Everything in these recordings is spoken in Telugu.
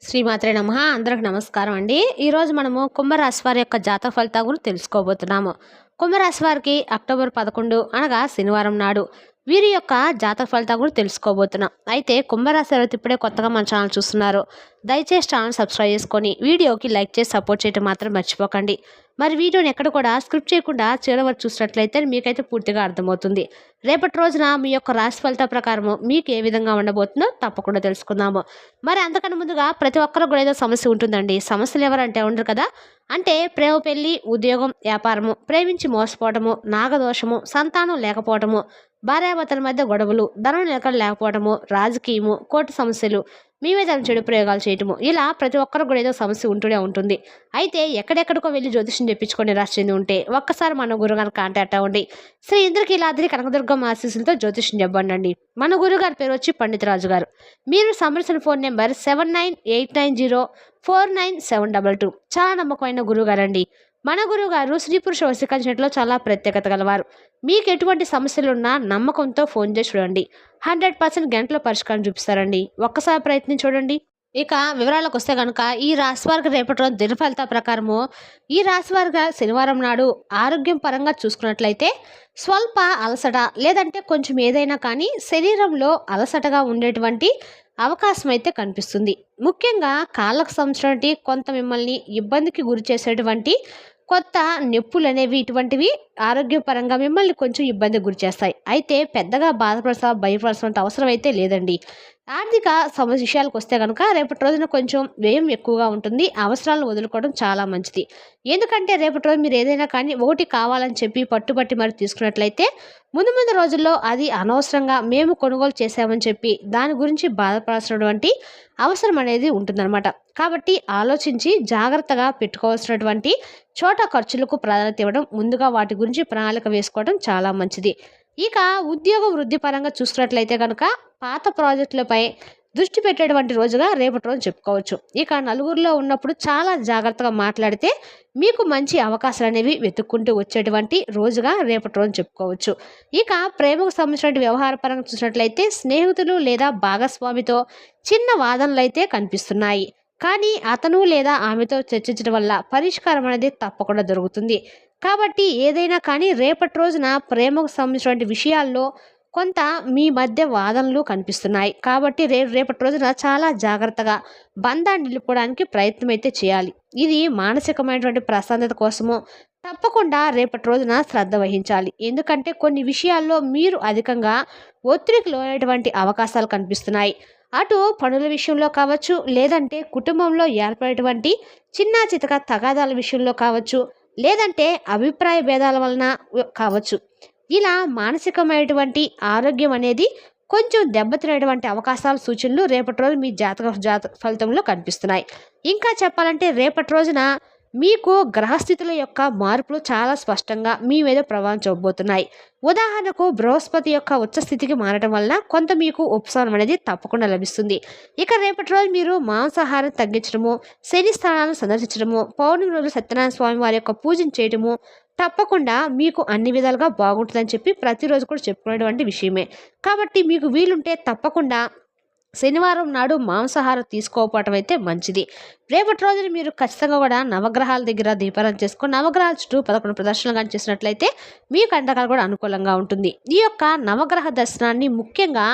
శ్రీమాత్రే నమః. అందరికి నమస్కారం అండి. ఈరోజు మనము కుంభరాశి వారి యొక్క జాతక ఫలితాల గురించి తెలుసుకోబోతున్నాము. కుంభరాశి వారికి అక్టోబర్ 11 అనగా శనివారం నాడు వీరి యొక్క జాతక ఫలితాల గురించి తెలుసుకోబోతున్నాం. అయితే కుంభరాశి వారు ఇప్పుడే కొత్తగా మన ఛానల్ చూస్తున్నారు, దయచేసి ఛానల్ సబ్స్క్రైబ్ చేసుకొని వీడియోకి లైక్ చేసి సపోర్ట్ చేయడం మాత్రం మర్చిపోకండి. మరి వీడియోని ఎక్కడ కూడా స్క్రిప్ట్ చేయకుండా చివరి వరకు చూసినట్లయితే మీకైతే పూర్తిగా అర్థమవుతుంది. రేపటి రోజున మీ యొక్క రాశి ఫలితాల ప్రకారము మీకు ఏ విధంగా ఉండబోతుందో తప్పకుండా తెలుసుకుందాము. మరి అంతకన్నా ముందుగా ప్రతి ఒక్కరు కూడా ఏదో సమస్య ఉంటుందండి. సమస్యలు ఎవరంటే ఉండరు కదా. అంటే ప్రేమ, పెళ్లి, ఉద్యోగం, వ్యాపారము, ప్రేమించి మోసపోవటము, నాగదోషము, సంతానం లేకపోవటము, భార్యాభర్తల మధ్య గొడవలు, ధనం నిలకడ లేకపోవటము, రాజకీయము, కోర్టు సమస్యలు, మీ మీద చెడు ప్రయోగాలు చేయటము, ఇలా ప్రతి ఒక్కరు కూడా ఏదో సమస్య ఉంటూనే ఉంటుంది. అయితే ఎక్కడెక్కడికో వెళ్ళి జ్యోతిష్యం చెప్పించుకొని రాసి చెంది ఉంటే ఒక్కసారి మన గురుగారిని కాంటాక్ట్ అవ్వండి. శ్రీ ఇంద్రకీలాద్రి కనకదుర్గమ్మ ఆశీస్సులతో జ్యోతిష్యం చెప్పండి. మన గురుగారి పేరు వచ్చి పండిత రాజు గారు. మీరు సంప్రదించిన ఫోన్ నెంబర్ 7989049722. చాలా నమ్మకమైన గురుగారండి. మన గురువుగారు స్త్రీ పురుష వశీకరించడంలో చాలా ప్రత్యేకత గలవారు. మీకు ఎటువంటి సమస్యలున్నా నమ్మకంతో ఫోన్ చేసి చూడండి, 100% గంటలో పరిష్కారం చూపిస్తారండి. ఒక్కసారి ప్రయత్నం చూడండి. ఇక వివరాలకు వస్తే కనుక ఈ రాశి వారికి రేపటి రోజు దిన ఫలితాల ప్రకారము ఈ రాశి వారిగా శనివారం నాడు ఆరోగ్యం పరంగా చూసుకున్నట్లయితే స్వల్ప అలసట లేదంటే కొంచెం ఏదైనా కానీ శరీరంలో అలసటగా ఉండేటువంటి అవకాశం అయితే కనిపిస్తుంది. ముఖ్యంగా కాళ్ళకు సంబంధించినటువంటి కొంత మిమ్మల్ని ఇబ్బందికి గురి చేసేటువంటి కొత్త నొప్పులు అనేవి ఇటువంటివి ఆరోగ్యపరంగా మిమ్మల్ని కొంచెం ఇబ్బందికి గురి చేస్తాయి. అయితే పెద్దగా భయపడాల్సినంత అవసరం అయితే లేదండి. ఆర్థిక సమస్య విషయాలకు వస్తే కనుక రేపటి రోజున కొంచెం వ్యయం ఎక్కువగా ఉంటుంది. అవసరాలను వదులుకోవడం చాలా మంచిది. ఎందుకంటే రేపటి రోజు మీరు ఏదైనా కానీ ఒకటి కావాలని చెప్పి పట్టుబట్టి మరి తీసుకున్నట్లయితే ముందు ముందు రోజుల్లో అది అనవసరంగా మేము కొనుగోలు చేసామని చెప్పి దాని గురించి బాధపడాల్సినటువంటి అవసరం అనేది ఉంటుందన్నమాట. కాబట్టి ఆలోచించి జాగ్రత్తగా పెట్టుకోవాల్సినటువంటి చోట ఖర్చులకు ప్రాధాన్యత ఇవ్వడం, ముందుగా వాటి గురించి ప్రణాళిక వేసుకోవడం చాలా మంచిది. ఇక ఉద్యోగ వృద్ధి పరంగా చూసుకున్నట్లయితే కనుక పాత ప్రాజెక్టులపై దృష్టి పెట్టేటువంటి రోజుగా రేపటి రోజు చెప్పుకోవచ్చు. ఇక నలుగురిలో ఉన్నప్పుడు చాలా జాగ్రత్తగా మాట్లాడితే మీకు మంచి అవకాశాలు అనేవి వెతుక్కుంటూ వచ్చేటువంటి రోజుగా రేపటి రోజు చెప్పుకోవచ్చు. ఇక ప్రేమకు సంబంధించిన వ్యవహార పరంగా చూసినట్లయితే స్నేహితులు లేదా భాగస్వామితో చిన్న వాదనలు అయితే కనిపిస్తున్నాయి. కానీ అతను లేదా ఆమెతో చర్చించడం వల్ల పరిష్కారం అనేది తప్పకుండా దొరుకుతుంది. కాబట్టి ఏదైనా కానీ రేపటి రోజున ప్రేమకు సంబంధించిన విషయాల్లో కొంత మీ మధ్య వాదనలు కనిపిస్తున్నాయి. కాబట్టి రేపటి రోజున చాలా జాగ్రత్తగా బంధాన్ని నిలుపుకోవడానికి ప్రయత్నం అయితే చేయాలి. ఇది మానసికమైనటువంటి ప్రశాంతత కోసము తప్పకుండా రేపటి రోజున శ్రద్ధ వహించాలి. ఎందుకంటే కొన్ని విషయాల్లో మీరు అధికంగా ఒత్తిడికి లోనైనటువంటి అవకాశాలు కనిపిస్తున్నాయి. అటు పనుల విషయంలో కావచ్చు, లేదంటే కుటుంబంలో ఏర్పడేటువంటి చిన్న చితక తగాదాల విషయంలో కావచ్చు, లేదంటే అభిప్రాయ భేదాల వలన కావచ్చు. ఇలా మానసికమైనటువంటి ఆరోగ్యం అనేది కొంచెం దెబ్బతినేటువంటి అవకాశాల సూచనలు రేపటి రోజు మీ జాతక ఫలితంలో కనిపిస్తున్నాయి. ఇంకా చెప్పాలంటే రేపటి రోజున మీకు గ్రహస్థితుల యొక్క మార్పులు చాలా స్పష్టంగా మీ మీద ప్రభావం చూపబోతున్నాయి. ఉదాహరణకు బృహస్పతి యొక్క ఉచ్చస్థితికి మారడం వల్ల కొంత మీకు ఉపశమనం అనేది తప్పకుండా లభిస్తుంది. ఇక రేపటి రోజు మీరు మాంసాహారం తగ్గించడము, శని స్థానాలను సందర్శించడము, పౌర్ణమి రోజు సత్యనారాయణ స్వామి వారి యొక్క పూజను చేయడము తప్పకుండా మీకు అన్ని విధాలుగా బాగుంటుందని చెప్పి ప్రతిరోజు కూడా చెప్పుకునేటువంటి విషయమే. కాబట్టి మీకు వీలుంటే తప్పకుండా శనివారం నాడు మాంసాహారం తీసుకోకపోవటం అయితే మంచిది. రేపటి రోజున మీరు ఖచ్చితంగా కూడా నవగ్రహాల దగ్గర దీపారాధన చేసుకొని నవగ్రహాల చుట్టూ 11 ప్రదర్శనలు కానీ చేసినట్లయితే మీ కంటకాలు కూడా అనుకూలంగా ఉంటుంది. ఈ యొక్క నవగ్రహ దర్శనాన్ని ముఖ్యంగా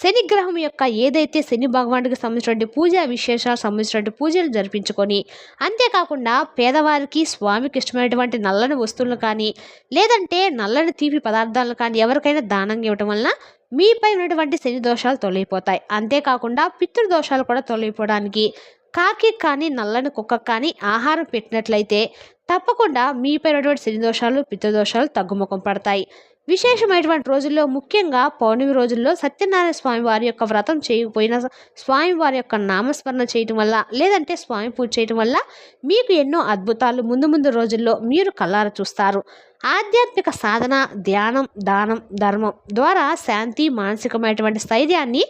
శనిగ్రహం యొక్క ఏదైతే శని భగవానుడికి సంబంధించినటువంటి పూజా విశేషాలు సంబంధించినటువంటి పూజలు జరిపించుకొని, అంతేకాకుండా పేదవారికి స్వామికి ఇష్టమైనటువంటి నల్లని వస్తువులను కానీ లేదంటే నల్లని తీపి పదార్థాలను కానీ ఎవరికైనా దానంగా ఇవ్వటం వలన మీపై ఉన్నటువంటి శని దోషాలు తొలగిపోతాయి. అంతేకాకుండా పితృదోషాలు కూడా తొలగిపోవడానికి కాకి కానీ నల్లని కుక్కకు కానీ ఆహారం పెట్టినట్లయితే తప్పకుండా మీపై ఉన్నటువంటి శని దోషాలు పితృదోషాలు తగ్గుముఖం పడతాయి. విశేషమైనటువంటి రోజుల్లో ముఖ్యంగా పౌర్ణమి రోజుల్లో సత్యనారాయణ స్వామి వారి యొక్క వ్రతం చేయకపోయినా స్వామి వారి యొక్క నామస్మరణ చేయటం వల్ల లేదంటే స్వామి పూజ చేయటం వల్ల మీకు ఎన్నో అద్భుతాలు ముందు ముందు రోజుల్లో మీరు కళ్ళారా చూస్తారు. ఆధ్యాత్మిక సాధన, ధ్యానం, దానం, ధర్మం ద్వారా శాంతి, మానసికమైనటువంటి స్థైర్యాన్ని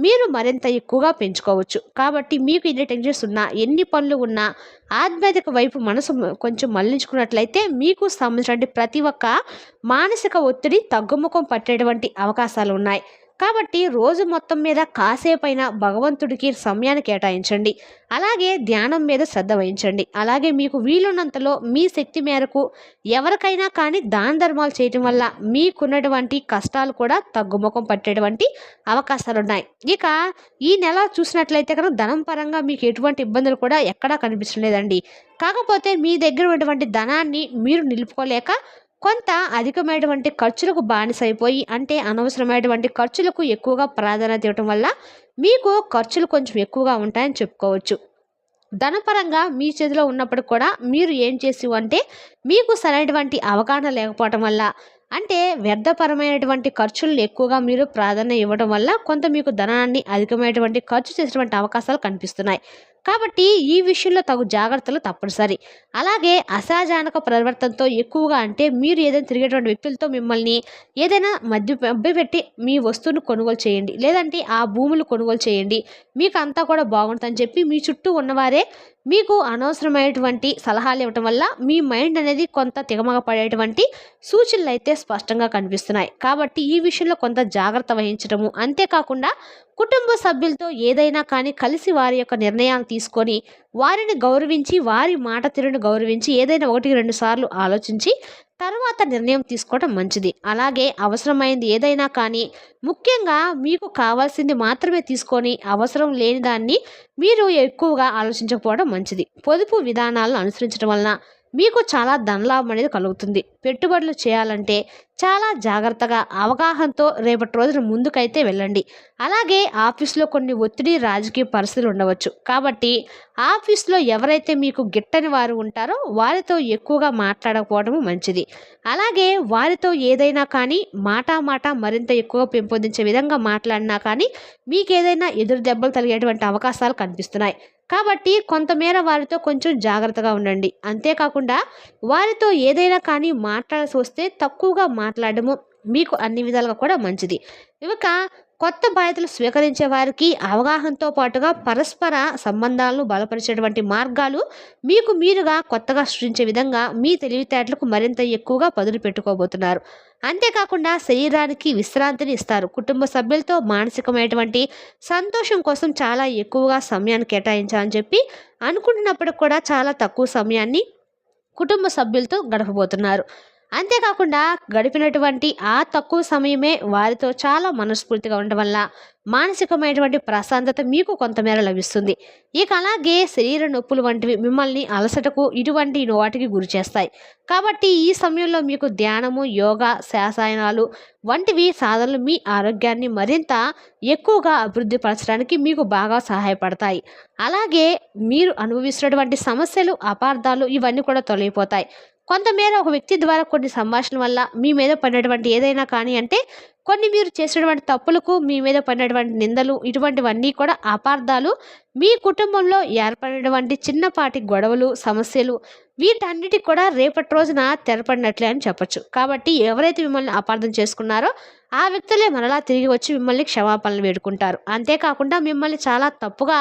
మీరు మరింత ఎక్కువగా పెంచుకోవచ్చు. కాబట్టి మీకు ఎన్ని టెన్షన్స్ ఉన్నా, ఎన్ని పనులు ఉన్నా ఆధ్యాత్మిక వైపు మనసు కొంచెం మళ్లించుకున్నట్లయితే మీకు సంబంధించిన ప్రతి ఒక్క మానసిక ఒత్తిడి తగ్గుముఖం పట్టేటువంటి అవకాశాలు ఉన్నాయి. కాబట్టి రోజు మొత్తం మీద కాసేపైనా భగవంతుడికి సమయాన్ని కేటాయించండి. అలాగే ధ్యానం మీద శ్రద్ధ వహించండి. అలాగే మీకు వీలున్నంతలో మీ శక్తి మేరకు ఎవరికైనా కానీ దాన ధర్మాలు చేయటం వల్ల మీకున్నటువంటి కష్టాలు కూడా తగ్గుముఖం పట్టేటువంటి అవకాశాలున్నాయి. ఇక ఈ నెల చూసినట్లయితే కనుక ధనం పరంగా మీకు ఎటువంటి ఇబ్బందులు కూడా ఎక్కడా కనిపించలేదండి. కాకపోతే మీ దగ్గర ఉన్నటువంటి ధనాన్ని మీరు నిలుపుకోలేక కొంత అధికమైనటువంటి ఖర్చులకు బానిసైపోయి, అంటే అనవసరమైనటువంటి ఖర్చులకు ఎక్కువగా ప్రాధాన్యత ఇవ్వటం వల్ల మీకు ఖర్చులు కొంచెం ఎక్కువగా ఉంటాయని చెప్పుకోవచ్చు. ధనపరంగా మీ చేతిలో ఉన్నప్పుడు కూడా మీరు ఏం చేసి అంటే మీకు సరైనటువంటి అవగాహన లేకపోవటం వల్ల, అంటే వ్యర్థపరమైనటువంటి ఖర్చులను ఎక్కువగా మీరు ప్రాధాన్యత ఇవ్వడం వల్ల కొంత మీకు ధనాన్ని అధికమైనటువంటి ఖర్చు చేసేటువంటి అవకాశాలు కనిపిస్తున్నాయి. కాబట్టి ఈ విషయంలో తగు జాగ్రత్తలు తప్పనిసరి. అలాగే అసహజానక ప్రవర్తనతో ఎక్కువగా, అంటే మీరు ఏదైనా తిరిగేటువంటి వ్యక్తులతో మిమ్మల్ని ఏదైనా మభ్యపెట్టి మీ వస్తువును కొనుగోలు చేయండి, లేదంటే ఆ భూములు కొనుగోలు చేయండి, మీకు అంతా కూడా బాగుంటుందని చెప్పి మీ చుట్టూ ఉన్నవారే మీకు అనవసరమైనటువంటి సలహాలు ఇవ్వటం వల్ల మీ మైండ్ అనేది కొంత తికమక పడేటువంటి సూచనలు అయితే స్పష్టంగా కనిపిస్తున్నాయి. కాబట్టి ఈ విషయంలో కొంత జాగ్రత్త వహించడము, అంతేకాకుండా కుటుంబ సభ్యులతో ఏదైనా కానీ కలిసి వారి యొక్క నిర్ణయాలు తీసుకొని వారిని గౌరవించి, వారి మాట తీరును గౌరవించి ఏదైనా 1-2 సార్లు ఆలోచించి తర్వాత నిర్ణయం తీసుకోవడం మంచిది. అలాగే అవసరమైంది ఏదైనా కానీ ముఖ్యంగా మీకు కావాల్సింది మాత్రమే తీసుకొని అవసరం లేని దాన్ని మీరు ఎక్కువగా ఆలోచించకపోవడం మంచిది. పొదుపు విధానాలను అనుసరించడం వలన మీకు చాలా ధనలాభం అనేది కలుగుతుంది. పెట్టుబడులు చేయాలంటే చాలా జాగ్రత్తగా అవగాహనతో రేపటి రోజున ముందుకైతే వెళ్ళండి. అలాగే ఆఫీస్లో కొన్ని ఒత్తిడి, రాజకీయ పరిస్థితులు ఉండవచ్చు. కాబట్టి ఆఫీస్లో ఎవరైతే మీకు గిట్టని వారు ఉంటారో వారితో ఎక్కువగా మాట్లాడకపోవడం మంచిది. అలాగే వారితో ఏదైనా కానీ మాట మరింత ఎక్కువ పెంపొందించే విధంగా మాట్లాడినా కానీ మీకు ఏదైనా ఎదురు దెబ్బలు తగిలేటువంటి అవకాశాలు కనిపిస్తున్నాయి. కాబట్టి కొంతమేర వారితో కొంచెం జాగ్రత్తగా ఉండండి. అంతేకాకుండా వారితో ఏదైనా కానీ మాట్లాడాల్సి వస్తే తక్కువగా మాట్లాడము మీకు అన్ని విధాలుగా కూడా మంచిది. ఇక కొత్త బాధ్యతలు స్వీకరించే వారికి అవగాహనతో పాటుగా పరస్పర సంబంధాలను బలపరిచేటువంటి మార్గాలు మీకు మీరుగా కొత్తగా సృష్టించే విధంగా మీ తెలివితేటలకు మరింత ఎక్కువగా పదులు పెట్టుకోబోతున్నారు. అంతేకాకుండా శరీరానికి విశ్రాంతిని ఇస్తారు. కుటుంబ సభ్యులతో మానసికమైనటువంటి సంతోషం కోసం చాలా ఎక్కువగా సమయాన్ని కేటాయించాలని చెప్పి అనుకుంటున్నప్పుడు కూడా చాలా తక్కువ సమయాన్ని కుటుంబ సభ్యులతో గడపబోతున్నారు. అంతేకాకుండా గడిపినటువంటి ఆ తక్కువ సమయమే వారితో చాలా మనస్ఫూర్తిగా ఉండడం వల్ల మానసికమైనటువంటి ప్రశాంతత మీకు కొంతమేర లభిస్తుంది. ఇక అలాగే శరీర నొప్పులు వంటివి మిమ్మల్ని అలసటకు ఇటువంటి వాటికి గురి చేస్తాయి. కాబట్టి ఈ సమయంలో మీకు ధ్యానము, యోగా, శ్వాసాయనాలు వంటివి సాధనలు మీ ఆరోగ్యాన్ని మరింత ఎక్కువగా అభివృద్ధి పరచడానికి మీకు బాగా సహాయపడతాయి. అలాగే మీరు అనుభవిస్తున్నటువంటి సమస్యలు, అపార్థాలు ఇవన్నీ కూడా తొలగిపోతాయి. కొంతమేర ఒక వ్యక్తి ద్వారా కొన్ని సంభాషణ వల్ల మీ మీద పడినటువంటి ఏదైనా కానీ, అంటే కొన్ని మీరు చేసినటువంటి తప్పులకు మీ మీద పడినటువంటి నిందలు, ఇటువంటివన్నీ కూడా అపార్థాలు, మీ కుటుంబంలో ఏర్పడినటువంటి చిన్నపాటి గొడవలు, సమస్యలు వీటన్నిటికి కూడా రేపటి రోజున తెరపడినట్లే అని చెప్పొచ్చు. కాబట్టి ఎవరైతే మిమ్మల్ని అపార్థం చేసుకున్నారో ఆ వ్యక్తులే మరలా తిరిగి వచ్చి మిమ్మల్ని క్షమాపణలు వేడుకుంటారు. అంతేకాకుండా మిమ్మల్ని చాలా తప్పుగా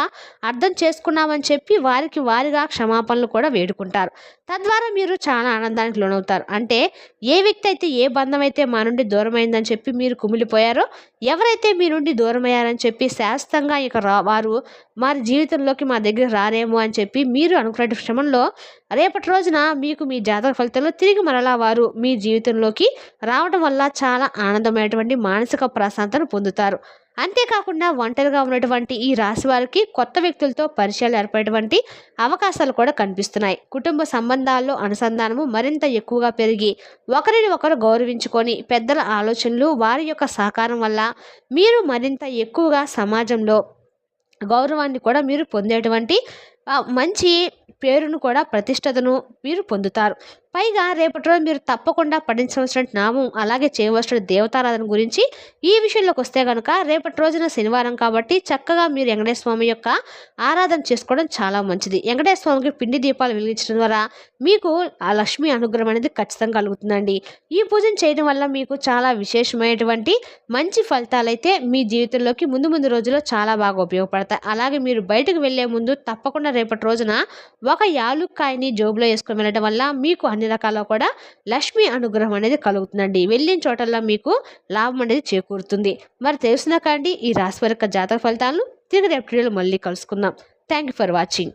అర్థం చేసుకున్నామని చెప్పి వారికి వారిగా క్షమాపణలు కూడా వేడుకుంటారు. తద్వారా మీరు చాలా ఆనందానికి లోనవుతారు. అంటే ఏ వ్యక్తి అయితే, ఏ బంధం అయితే మా నుండి దూరమైందని చెప్పి మీరు కుమిలిపోయారో, ఎవరైతే మీ నుండి దూరమయ్యారని చెప్పి శాశ్వతంగా ఇక వారు వారి జీవితంలోకి మా దగ్గర రారేమో అని చెప్పి మీరు అనుకునే క్షమంలో రేపటి రోజున మీకు మీ జాతక ఫలితంలో తిరిగి మరలా వారు మీ జీవితంలోకి రావడం వల్ల చాలా ఆనందమైనటువంటి మానసిక ప్రశాంతతను పొందుతారు. అంతేకాకుండా ఒంటరిగా ఉన్నటువంటి ఈ రాశి వారికి కొత్త వ్యక్తులతో పరిచయాలు ఏర్పడేటువంటి అవకాశాలు కూడా కనిపిస్తున్నాయి. కుటుంబ సంబంధాల్లో అనుసంధానము మరింత ఎక్కువగా పెరిగి ఒకరిని ఒకరు గౌరవించుకొని పెద్దల ఆలోచనలు, వారి యొక్క సహకారం వల్ల మీరు మరింత ఎక్కువగా సమాజంలో గౌరవాన్ని కూడా మీరు పొందేటువంటి మంచి పేరును కూడా, ప్రతిష్టతను మీరు పొందుతారు. పైగా రేపటి రోజు మీరు తప్పకుండా పఠించవలసిన నామం, అలాగే చేయవలసిన దేవతారాధన గురించి ఈ విషయంలోకి వస్తే కనుక రేపటి రోజున శనివారం కాబట్టి చక్కగా మీరు వెంకటేశ్వర స్వామి యొక్క ఆరాధన చేసుకోవడం చాలా మంచిది. వెంకటేశ్వర స్వామికి పిండి దీపాలు వెలిగించడం ద్వారా మీకు ఆ లక్ష్మీ అనుగ్రహం అనేది ఖచ్చితంగా కలుగుతుందండి. ఈ పూజను చేయడం వల్ల మీకు చాలా విశేషమైనటువంటి మంచి ఫలితాలు అయితే మీ జీవితంలోకి ముందు ముందు రోజుల్లో చాలా బాగా ఉపయోగపడతాయి. అలాగే మీరు బయటకు వెళ్లే ముందు తప్పకుండా రేపటి రోజున ఒక యాలుక్కాయని జోబులో వేసుకొని వెళ్ళడం వల్ల మీకు అన్ని అన్ని రకాల కూడా లక్ష్మి అనుగ్రహం అనేది కలుగుతుందండి. వెళ్ళిన చోటల్లా మీకు లాభం అనేది చేకూరుతుంది. మరి తెలుసునా కండి ఈ రాశి వారి యొక్క జాతక ఫలితాలను. తిరిగి రేపు వీడియోలో మళ్ళీ కలుసుకుందాం. Thank you for watching.